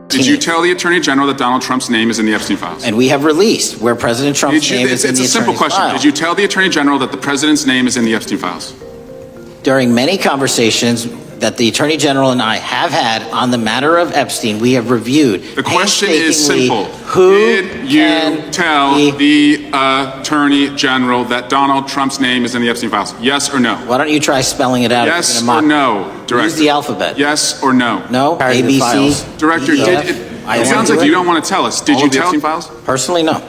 Did you tell the Attorney General that Donald Trump's name is in the Epstein files? And we have released where President Trump's name is in the It's a simple question. file. Did you tell the Attorney General that the President's name is in the Epstein files? During many conversations that the Attorney General and I have had on the matter of Epstein, we have reviewed. The question is simple. Who Did you tell the Attorney General that Donald Trump's name is in the Epstein files? Yes or no? Why don't you try spelling it out? Yes or no, Director? Use the alphabet. Yes or no? No? A, B, C? Director, it sounds like you don't want to tell us. Did you tell Epstein files? Personally, no.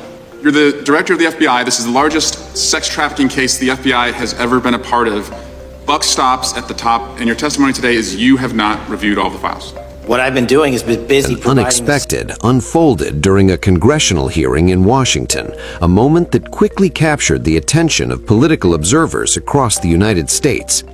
You're the Director of the FBI. This is the largest sex trafficking case the FBI has ever been a part of. Buck stops at the top, and your testimony today is you have not reviewed all the files. What I've been doing is been busy providing... Unexpected unfolded during a congressional hearing in Washington, a moment that quickly captured the attention of political observers across the United States.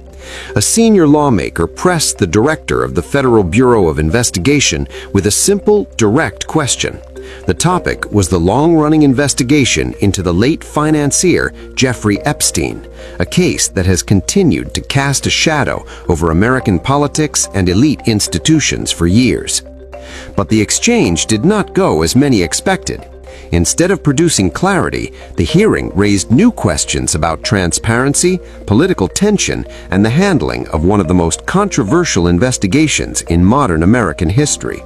A senior lawmaker pressed the director of the Federal Bureau of Investigation with a simple, direct question. The topic was the long-running investigation into the late financier Jeffrey Epstein, a case that has continued to cast a shadow over American politics and elite institutions for years. But the exchange did not go as many expected. Instead of producing clarity, the hearing raised new questions about transparency, political tension, and the handling of one of the most controversial investigations in modern American history.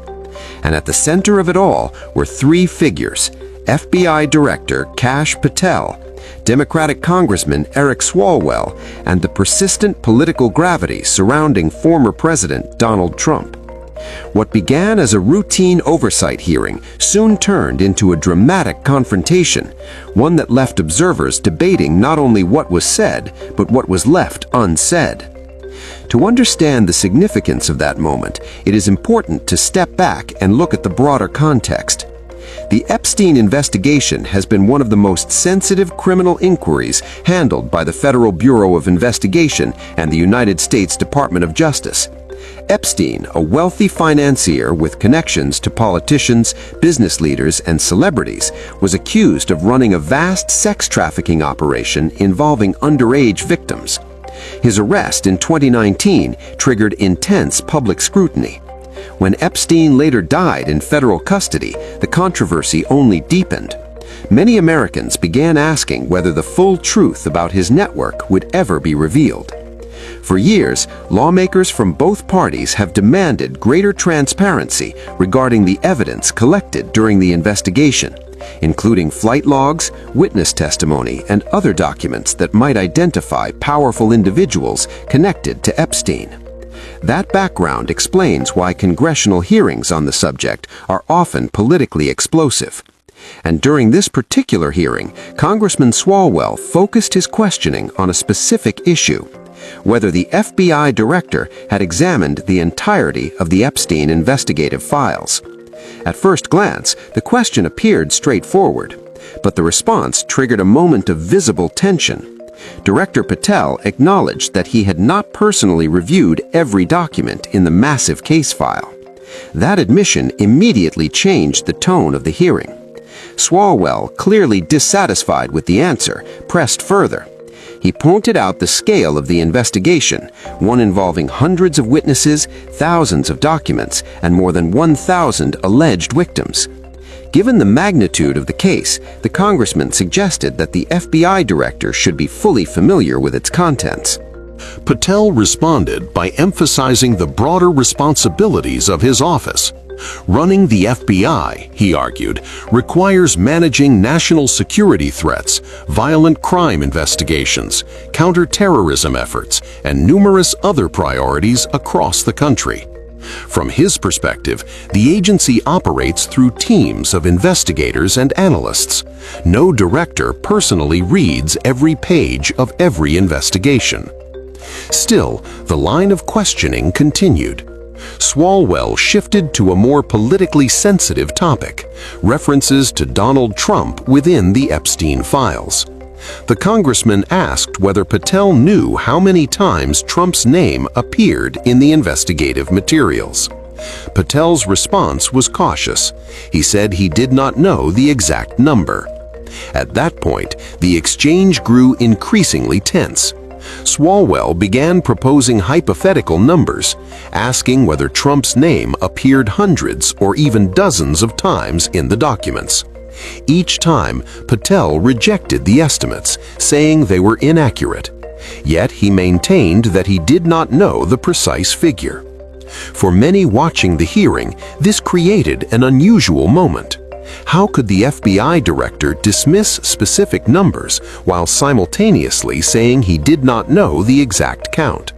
And at the center of it all were three figures: FBI Director Kash Patel, Democratic Congressman Eric Swalwell, and the persistent political gravity surrounding former President Donald Trump. What began as a routine oversight hearing soon turned into a dramatic confrontation, one that left observers debating not only what was said, but what was left unsaid. To understand the significance of that moment, it is important to step back and look at the broader context. The Epstein investigation has been one of the most sensitive criminal inquiries handled by the Federal Bureau of Investigation and the United States Department of Justice. Epstein, a wealthy financier with connections to politicians, business leaders, and celebrities, was accused of running a vast sex trafficking operation involving underage victims. His arrest in 2019 triggered intense public scrutiny. When Epstein later died in federal custody, the controversy only deepened. Many Americans began asking whether the full truth about his network would ever be revealed. For years, lawmakers from both parties have demanded greater transparency regarding the evidence collected during the investigation, including flight logs, witness testimony, and other documents that might identify powerful individuals connected to Epstein. That background explains why congressional hearings on the subject are often politically explosive. And during this particular hearing, Congressman Swalwell focused his questioning on a specific issue: whether the FBI director had examined the entirety of the Epstein investigative files. At first glance, the question appeared straightforward, but the response triggered a moment of visible tension. Director Patel acknowledged that he had not personally reviewed every document in the massive case file. That admission immediately changed the tone of the hearing. Swalwell, clearly dissatisfied with the answer, pressed further. He pointed out the scale of the investigation, one involving hundreds of witnesses, thousands of documents, and more than 1,000 alleged victims. Given the magnitude of the case, the congressman suggested that the FBI director should be fully familiar with its contents. Patel responded by emphasizing the broader responsibilities of his office. Running the FBI, he argued, requires managing national security threats, violent crime investigations, counterterrorism efforts, and numerous other priorities across the country. From his perspective, the agency operates through teams of investigators and analysts. No director personally reads every page of every investigation. Still, the line of questioning continued. Swalwell shifted to a more politically sensitive topic: references to Donald Trump within the Epstein files. The congressman asked whether Patel knew how many times Trump's name appeared in the investigative materials. Patel's response was cautious. He said he did not know the exact number. At that point, the exchange grew increasingly tense. Swalwell began proposing hypothetical numbers, asking whether Trump's name appeared hundreds or even dozens of times in the documents. Each time, Patel rejected the estimates, saying they were inaccurate. Yet he maintained that he did not know the precise figure. For many watching the hearing, this created an unusual moment. How could the FBI director dismiss specific numbers while simultaneously saying he did not know the exact count?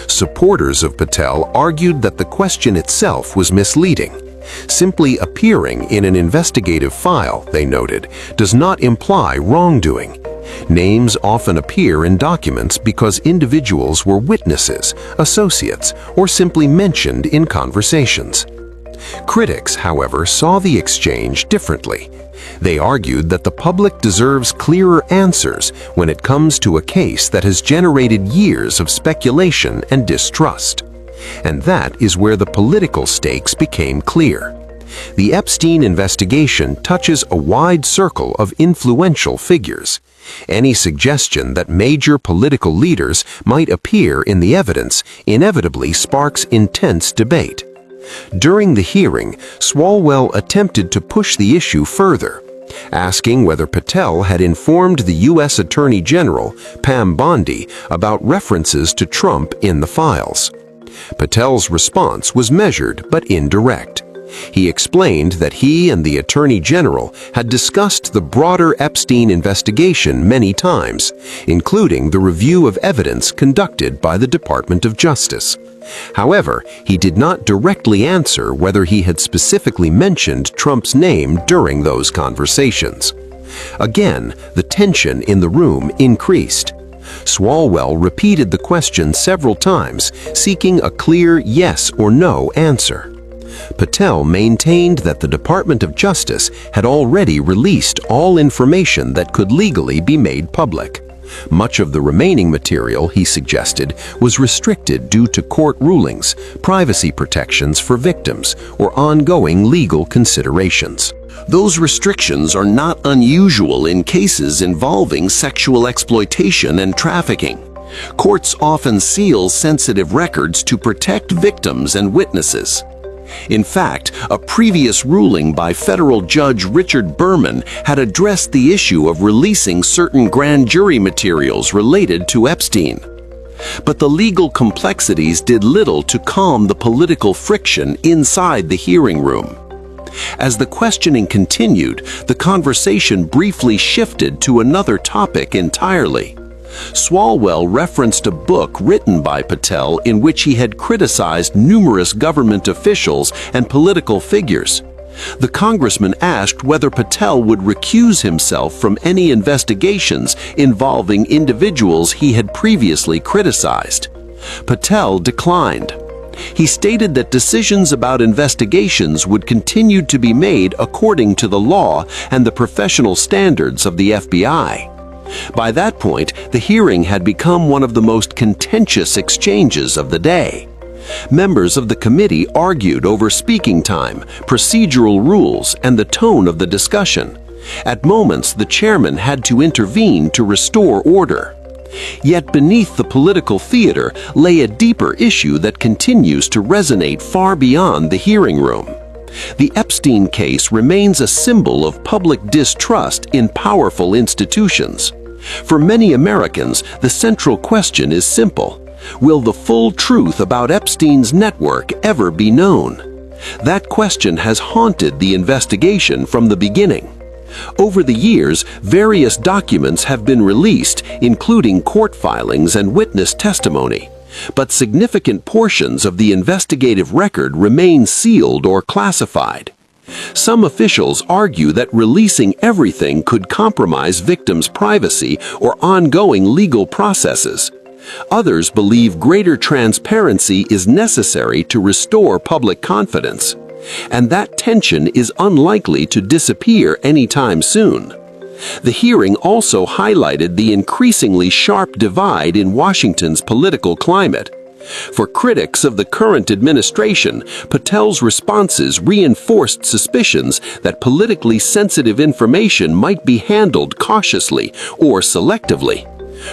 Supporters of Patel argued that the question itself was misleading. Simply appearing in an investigative file, they noted, does not imply wrongdoing. Names often appear in documents because individuals were witnesses, associates, or simply mentioned in conversations. Critics, however, saw the exchange differently. They argued that the public deserves clearer answers when it comes to a case that has generated years of speculation and distrust. And that is where the political stakes became clear. The Epstein investigation touches a wide circle of influential figures. Any suggestion that major political leaders might appear in the evidence inevitably sparks intense debate. During the hearing, Swalwell attempted to push the issue further, asking whether Patel had informed the U.S. Attorney General, Pam Bondi, about references to Trump in the files. Patel's response was measured but indirect. He explained that he and the Attorney General had discussed the broader Epstein investigation many times, including the review of evidence conducted by the Department of Justice. However, he did not directly answer whether he had specifically mentioned Trump's name during those conversations. Again, the tension in the room increased. Swalwell repeated the question several times, seeking a clear yes or no answer. Patel maintained that the Department of Justice had already released all information that could legally be made public. Much of the remaining material, he suggested, was restricted due to court rulings, privacy protections for victims, or ongoing legal considerations. Those restrictions are not unusual in cases involving sexual exploitation and trafficking. Courts often seal sensitive records to protect victims and witnesses. In fact, a previous ruling by federal judge Richard Berman had addressed the issue of releasing certain grand jury materials related to Epstein. But the legal complexities did little to calm the political friction inside the hearing room. As the questioning continued, the conversation briefly shifted to another topic entirely. Swalwell referenced a book written by Patel in which he had criticized numerous government officials and political figures. The congressman asked whether Patel would recuse himself from any investigations involving individuals he had previously criticized. Patel declined. He stated that decisions about investigations would continue to be made according to the law and the professional standards of the FBI. By that point, the hearing had become one of the most contentious exchanges of the day. Members of the committee argued over speaking time, procedural rules, and the tone of the discussion. At moments, the chairman had to intervene to restore order. Yet beneath the political theater lay a deeper issue that continues to resonate far beyond the hearing room. The Epstein case remains a symbol of public distrust in powerful institutions. For many Americans, the central question is simple: will the full truth about Epstein's network ever be known? That question has haunted the investigation from the beginning. Over the years, various documents have been released, including court filings and witness testimony. But significant portions of the investigative record remain sealed or classified. Some officials argue that releasing everything could compromise victims' privacy or ongoing legal processes. Others believe greater transparency is necessary to restore public confidence. And that tension is unlikely to disappear anytime soon. The hearing also highlighted the increasingly sharp divide in Washington's political climate. For critics of the current administration, Patel's responses reinforced suspicions that politically sensitive information might be handled cautiously or selectively.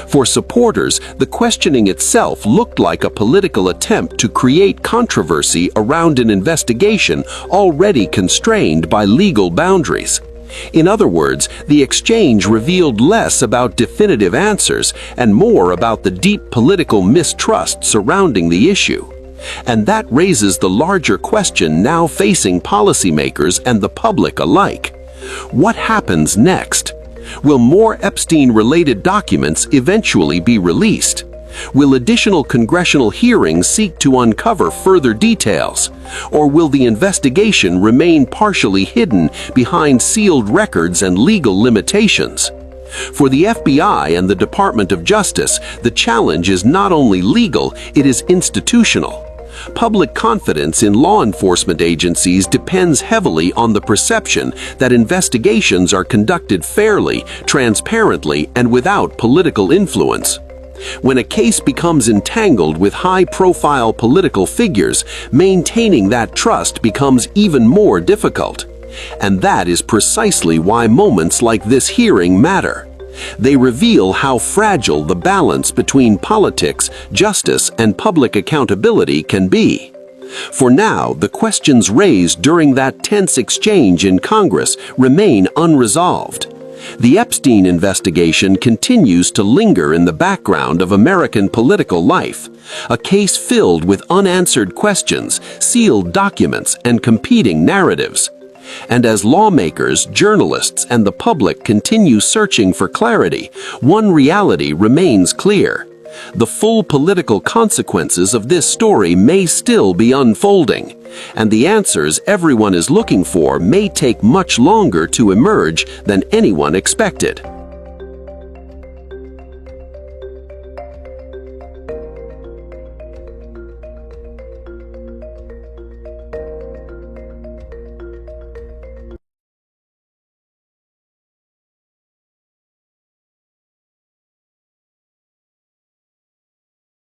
For supporters, the questioning itself looked like a political attempt to create controversy around an investigation already constrained by legal boundaries. In other words, the exchange revealed less about definitive answers and more about the deep political mistrust surrounding the issue. And that raises the larger question now facing policymakers and the public alike. What happens next? Will more Epstein-related documents eventually be released? Will additional congressional hearings seek to uncover further details? Or will the investigation remain partially hidden behind sealed records and legal limitations? For the FBI and the Department of Justice, the challenge is not only legal, it is institutional. Public confidence in law enforcement agencies depends heavily on the perception that investigations are conducted fairly, transparently, and without political influence. When a case becomes entangled with high-profile political figures, maintaining that trust becomes even more difficult. And that is precisely why moments like this hearing matter. They reveal how fragile the balance between politics, justice, and public accountability can be. For now, the questions raised during that tense exchange in Congress remain unresolved. The Epstein investigation continues to linger in the background of American political life, a case filled with unanswered questions, sealed documents, and competing narratives. And as lawmakers, journalists, and the public continue searching for clarity, one reality remains clear. The full political consequences of this story may still be unfolding, and the answers everyone is looking for may take much longer to emerge than anyone expected.